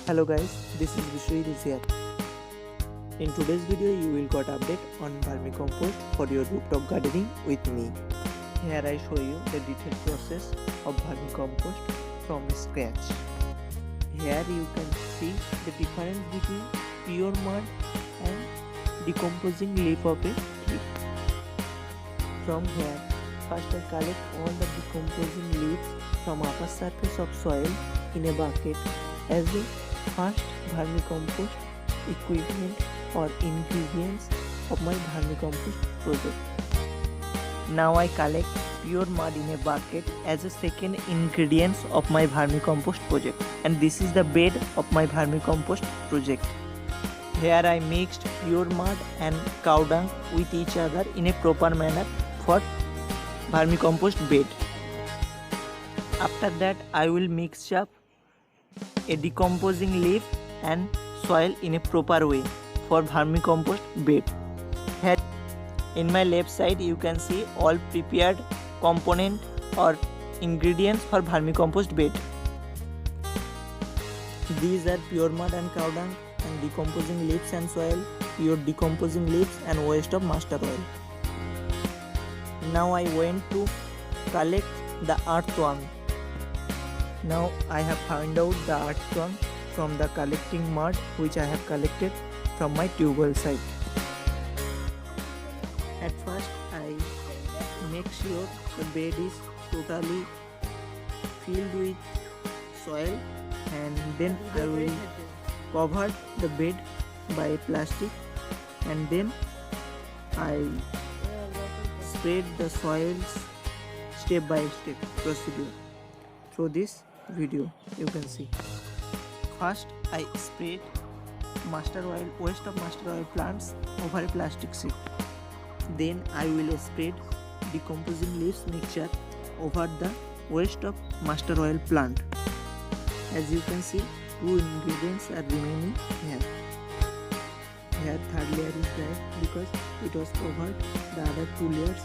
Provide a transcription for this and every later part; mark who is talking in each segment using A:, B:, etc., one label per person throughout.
A: Hello guys, this is Vishwesh here. In today's video you will got update on vermicompost for your rooftop gardening with me. Here I show you the detailed process of vermicompost from scratch. Here you can see the difference between pure mud and decomposing leaf of a tree. From here, first I collect all the decomposing leaves from upper surface of soil in a bucket as a first vermicompost equipment or ingredients of my vermicompost project. Now I collect pure mud in a bucket as a second ingredients of my vermicompost project, and this is the bed of my vermicompost project. Here I mixed pure mud and cow dung with each other in a proper manner for vermicompost bed. After that I will mix up a decomposing leaf and soil in a proper way for vermicompost bed. Here in my left side you can see all prepared component or ingredients for vermicompost bed. These are pure mud and cow dung and decomposing leaves and soil, pure decomposing leaves and waste of mustard oil. Now I went to collect the earthworm. Now I have found out the earthworm from the collecting mud which I have collected from my tubewell side. At first I make sure the bed is totally filled with soil, and then I will cover the bed by plastic, and then I spread the soils step by step procedure. Through this video you can see. First I spread mustard oil, waste of mustard oil plants over a plastic sheet. Then I will spread decomposing leaves mixture over the waste of mustard oil plant. As you can see, two ingredients are remaining here. Here third layer is there because it was covered the other two layers.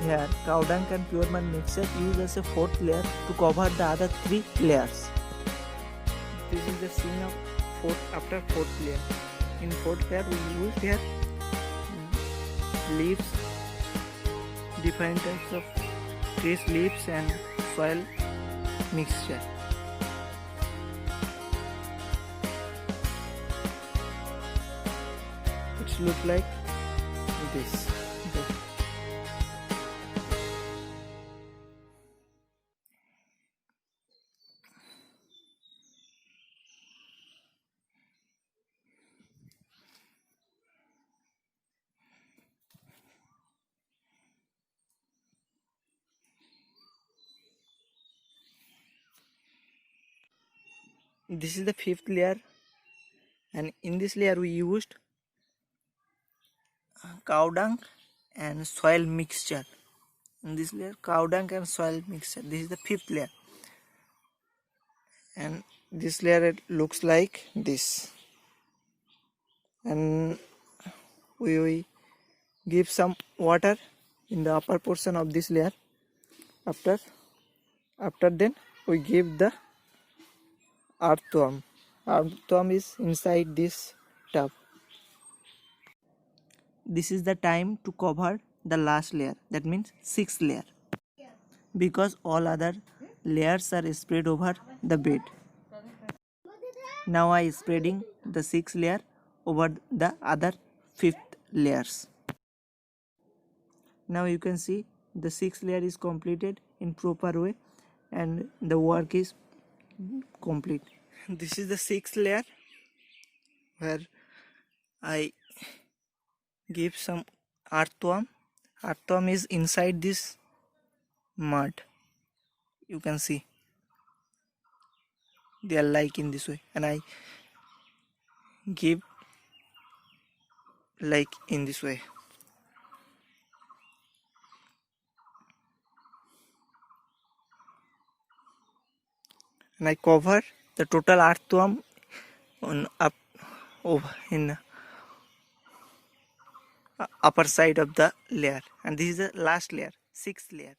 A: Here cow dung and pure mud mixture used as a fourth layer to cover the other three layers. This is the scene of after fourth layer. In fourth layer we used here leaves, different types of trees leaves and soil mixture. It looks like this. This is the fifth layer, and in this layer we used cow dung and soil mixture. In this layer cow dung and soil mixture. This is the fifth layer, and this layer it looks like this. And we give some water in the upper portion of this layer. After then we give the earthworm. Earthworm is inside this tub. This is the time to cover the last layer, that means sixth layer, because all other layers are spread over the bed. Now I am spreading the sixth layer over the other fifth layers. Now you can see the sixth layer is completed in proper way and the work is complete. This is the sixth layer where I give some earthworm. Earthworm is inside this mud. You can see they are like in this way, and I give like in this way. And I cover the total earthworm on up over in upper side of the layer, and this is the last layer, sixth layer.